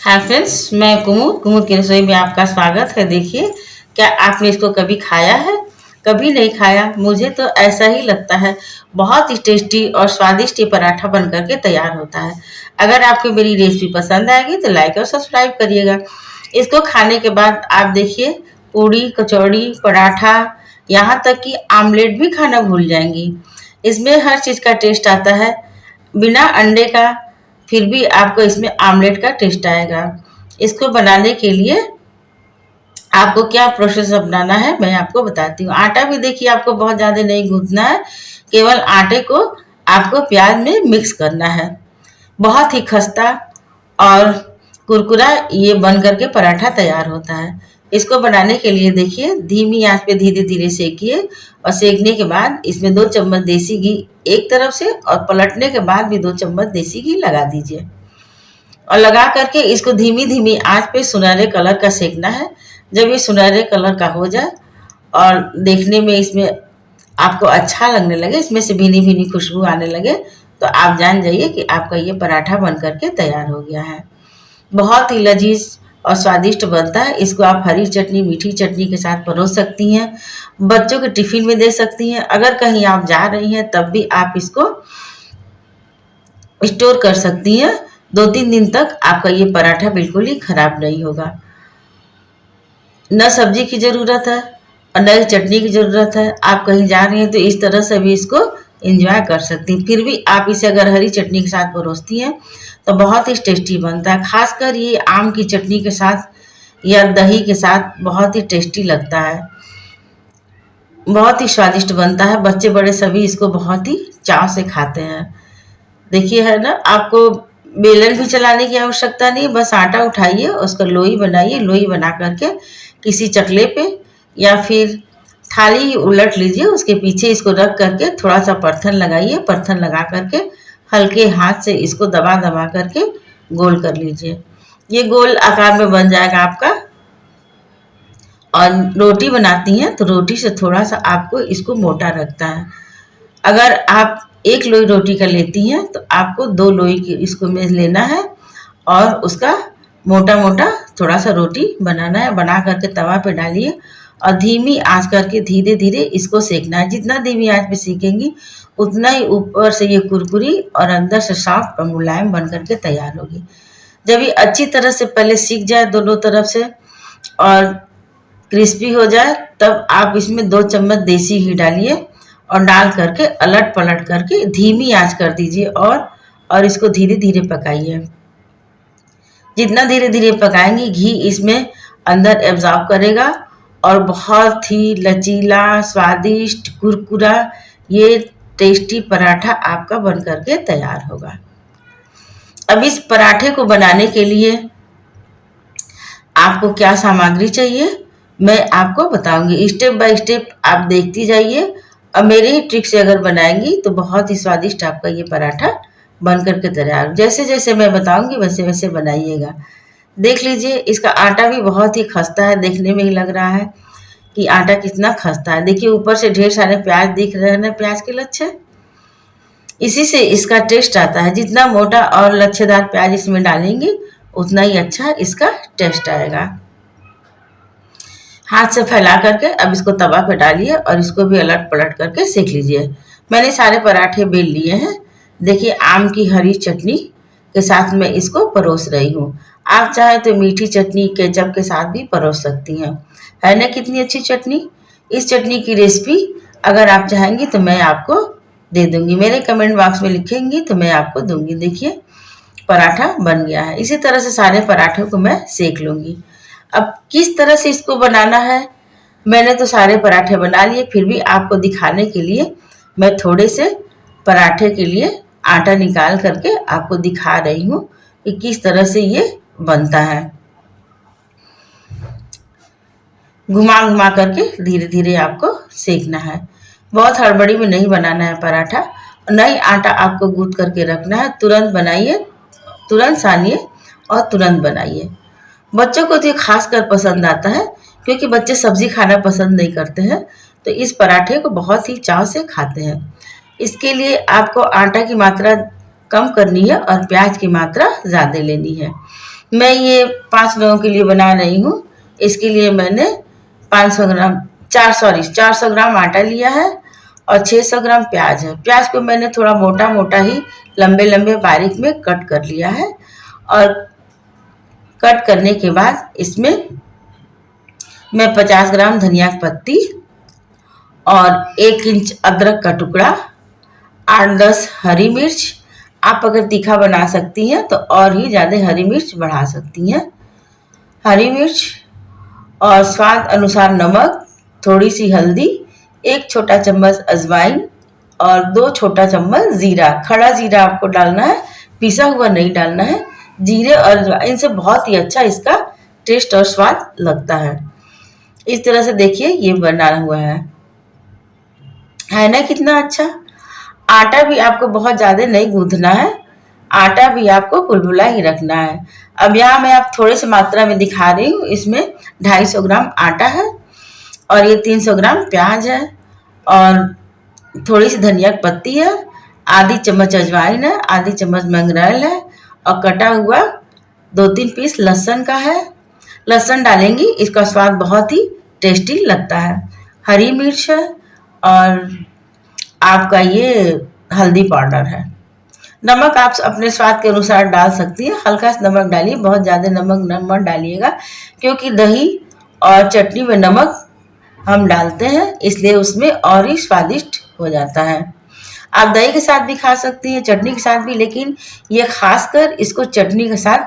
Hi friends, मैं कुमुद कुमुद की रसोई में आपका स्वागत है। देखिए, क्या आपने इसको कभी खाया है? कभी नहीं खाया? मुझे तो ऐसा ही लगता है। बहुत ही टेस्टी और स्वादिष्ट ये पराठा बन करके तैयार होता है। अगर आपको मेरी रेसिपी पसंद आएगी तो लाइक और सब्सक्राइब करिएगा। इसको खाने के बाद आप देखिए, पूड़ी, कचौड़ी, पराठा, यहाँ तक कि आमलेट भी खाना भूल जाएंगी। इसमें हर चीज़ का टेस्ट आता है। बिना अंडे का फिर भी आपको इसमें आमलेट का टेस्ट आएगा। इसको बनाने के लिए आपको क्या प्रोसेस अपनाना है मैं आपको बताती हूँ। आटा भी देखिए आपको बहुत ज़्यादा नहीं गूंथना है, केवल आटे को आपको प्याज में मिक्स करना है। बहुत ही खस्ता और कुरकुरा ये बन करके पराठा तैयार होता है। इसको बनाने के लिए देखिए, धीमी आंच पे धीरे धीरे सेकिए और सेकने के बाद इसमें 2 चम्मच देसी घी एक तरफ से और पलटने के बाद भी 2 चम्मच देसी घी लगा दीजिए और लगा करके इसको धीमी धीमी आंच पे सुनहरे कलर का सेकना है। जब ये सुनहरे कलर का हो जाए और देखने में इसमें आपको अच्छा लगने लगे, इसमें से भीनी भीनी खुशबू आने लगे, तो आप जान जाइए कि आपका ये पराठा बन करके तैयार हो गया है। बहुत ही लजीज और स्वादिष्ट बनता है। इसको आप हरी चटनी, मीठी चटनी के साथ परोस सकती हैं, बच्चों के टिफिन में दे सकती हैं। अगर कहीं आप जा रही हैं तब भी आप इसको स्टोर कर सकती हैं। 2-3 दिन तक आपका ये पराठा बिल्कुल ही खराब नहीं होगा। न सब्जी की ज़रूरत है और न चटनी की ज़रूरत है। आप कहीं जा रही हैं तो इस तरह से भी इसको एंजॉय कर सकती हैं। फिर भी आप इसे अगर हरी चटनी के साथ परोसती हैं तो बहुत ही टेस्टी बनता है। खासकर ये आम की चटनी के साथ या दही के साथ बहुत ही टेस्टी लगता है। बहुत ही स्वादिष्ट बनता है। बच्चे बड़े सभी इसको बहुत ही चाव से खाते हैं। देखिए, है ना, आपको बेलन भी चलाने की आवश्यकता नहीं। बस आटा उठाइए, उसका लोई बनाइए। लोई बना करके किसी चकले पे या फिर थाली ही उलट लीजिए। उसके पीछे इसको रख करके थोड़ा सा परथन लगाइए। परथन लगा करके हल्के हाथ से इसको दबा दबा करके गोल कर लीजिए। ये गोल आकार में बन जाएगा आपका। और रोटी बनाती हैं तो रोटी से थोड़ा सा आपको इसको मोटा रखता है। अगर आप 1 लोई रोटी का लेती हैं तो आपको 2 लोई की इसको में लेना है और उसका मोटा मोटा थोड़ा सा रोटी बनाना है। बना करके तवा पे डालिए और धीमी आंच करके धीरे धीरे इसको सेकना है। जितना धीमी आंच पे सेकेंगी उतना ही ऊपर से ये कुरकुरी और अंदर से सॉफ्ट और मुलायम बन करके तैयार होगी। जब ये अच्छी तरह से पहले सीख जाए दोनों तरफ से और क्रिस्पी हो जाए, तब आप इसमें 2 चम्मच देसी घी डालिए और डाल करके अलट पलट करके धीमी आंच कर दीजिए और इसको धीरे धीरे पकाइए। जितना धीरे धीरे पकाएंगी घी इसमें अंदर एब्जॉर्ब करेगा और बहुत ही लचीला, स्वादिष्ट, कुरकुरा ये टेस्टी पराठा आपका बन करके तैयार होगा। अब इस पराठे को बनाने के लिए आपको क्या सामग्री चाहिए मैं आपको बताऊंगी। स्टेप बाय स्टेप आप देखती जाइए और मेरे ही ट्रिक से अगर बनाएंगी तो बहुत ही स्वादिष्ट आपका ये पराठा बन करके तैयार। जैसे जैसे मैं बताऊंगी वैसे वैसे बनाइएगा। देख लीजिए, इसका आटा भी बहुत ही खस्ता है। देखने में ही लग रहा है कि आटा कितना खस्ता है। देखिए, ऊपर से ढेर सारे प्याज दिख रहे हैं ना, प्याज के लच्छे। इसी से इसका टेस्ट आता है। जितना मोटा और लच्छेदार प्याज इसमें डालेंगे उतना ही अच्छा इसका टेस्ट आएगा। हाथ से फैला करके अब इसको तवा पे डालिए और इसको भी अलट पलट करके सेक लीजिए। मैंने सारे पराठे बेल लिए हैं। देखिए, आम की हरी चटनी के साथ मैं इसको परोस रही हूँ। आप चाहे तो मीठी चटनी केचप के साथ भी परोस सकती हैं। है ना कितनी अच्छी चटनी। इस चटनी की रेसिपी अगर आप चाहेंगी तो मैं आपको दे दूंगी। मेरे कमेंट बॉक्स में लिखेंगी तो मैं आपको दूंगी। देखिए, पराठा बन गया है। इसी तरह से सारे पराठों को मैं सेक लूंगी। अब किस तरह से इसको बनाना है, मैंने तो सारे पराठे बना लिए, फिर भी आपको दिखाने के लिए मैं थोड़े से पराठे के लिए आटा निकाल करके आपको दिखा रही हूँ कि किस तरह से ये बनता है। घुमा घुमा करके धीरे धीरे आपको सेकना है। बहुत हड़बड़ी में नहीं बनाना है पराठा। नहीं आटा आपको गूंथ करके रखना है। तुरंत बनाइए, तुरंत सानिए और तुरंत बनाइए। बच्चों को तो ये खास कर पसंद आता है क्योंकि बच्चे सब्जी खाना पसंद नहीं करते हैं, तो इस पराठे को बहुत ही चाव से खाते हैं। इसके लिए आपको आटा की मात्रा कम करनी है और प्याज की मात्रा ज़्यादा लेनी है। मैं ये 5 लोगों के लिए बना रही हूँ। इसके लिए मैंने 400 ग्राम आटा लिया है और 600 ग्राम प्याज है। प्याज को मैंने थोड़ा मोटा मोटा ही लंबे लंबे बारीक में कट कर लिया है। और कट करने के बाद इसमें मैं 50 ग्राम धनिया की पत्ती और 1 इंच अदरक का टुकड़ा, 8-10 हरी मिर्च, आप अगर तीखा बना सकती हैं तो और ही ज़्यादा हरी मिर्च बढ़ा सकती हैं। हरी मिर्च और स्वाद अनुसार नमक, थोड़ी सी हल्दी, 1 छोटा चम्मच अजवाइन और 2 छोटा चम्मच जीरा। खड़ा जीरा आपको डालना है, पिसा हुआ नहीं डालना है। जीरे और अजवाइन से बहुत ही अच्छा इसका टेस्ट और स्वाद लगता है। इस तरह से देखिए ये बना हुआ है ना कितना अच्छा। आटा भी आपको बहुत ज़्यादा नहीं गूंथना है, आटा भी आपको बुलबुला ही रखना है। अब यहाँ मैं आप थोड़े से मात्रा में दिखा रही हूँ। इसमें 250 ग्राम आटा है और ये 300 ग्राम प्याज है और थोड़ी सी धनिया की पत्ती है, आधी चम्मच अजवाइन है, आधी चम्मच मंगरेल है और कटा हुआ 2-3 पीस लहसुन का है। लहसुन डालेंगी, इसका स्वाद बहुत ही टेस्टी लगता है। हरी मिर्च है और आपका ये हल्दी पाउडर है। नमक आप अपने स्वाद के अनुसार डाल सकती हैं, हल्का सा नमक डालिए, बहुत ज़्यादा नमक मत डालिएगा क्योंकि दही और चटनी में नमक हम डालते हैं, इसलिए उसमें और ही स्वादिष्ट हो जाता है। आप दही के साथ भी खा सकती हैं, चटनी के साथ भी, लेकिन ये खासकर इसको चटनी के साथ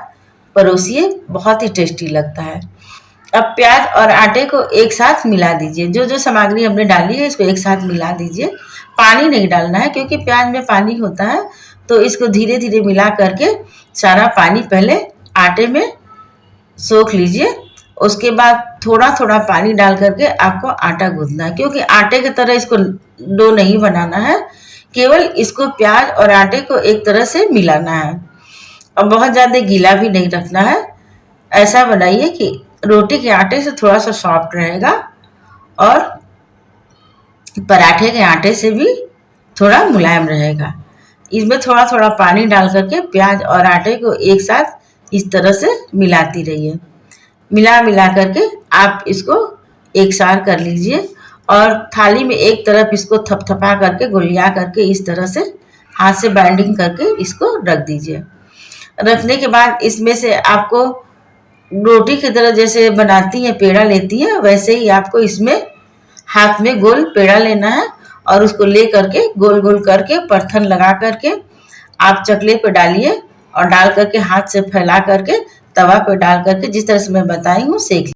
परोसिए, बहुत ही टेस्टी लगता है। अब प्याज और आटे को एक साथ मिला दीजिए। जो जो सामग्री हमने डाली है इसको एक साथ मिला दीजिए। पानी नहीं डालना है क्योंकि प्याज में पानी होता है, तो इसको धीरे धीरे मिला करके सारा पानी पहले आटे में सोख लीजिए। उसके बाद थोड़ा थोड़ा पानी डाल करके आपको आटा गूंथना है, क्योंकि आटे की तरह इसको डो नहीं बनाना है, केवल इसको प्याज और आटे को एक तरह से मिलाना है और बहुत ज़्यादा गीला भी नहीं रखना है। ऐसा बनाइए कि रोटी के आटे से थोड़ा सा सॉफ्ट रहेगा और पराठे के आटे से भी थोड़ा मुलायम रहेगा। इसमें थोड़ा थोड़ा पानी डाल करके प्याज और आटे को एक साथ इस तरह से मिलाती रहिए। मिला करके आप इसको एक सार कर लीजिए और थाली में एक तरफ इसको थपथपा करके गोलिया करके इस तरह से हाथ से बाइंडिंग करके इसको रख दीजिए। रखने के बाद इसमें से आपको रोटी की तरह जैसे बनाती हैं पेड़ा लेती हैं, वैसे ही आपको इसमें हाथ में गोल पेड़ा लेना है और उसको ले करके गोल गोल करके परथन लगा करके आप चकले पे डालिए और डाल करके हाथ से फैला करके तवा पे डाल करके जिस तरह से मैं बताई हूँ सेक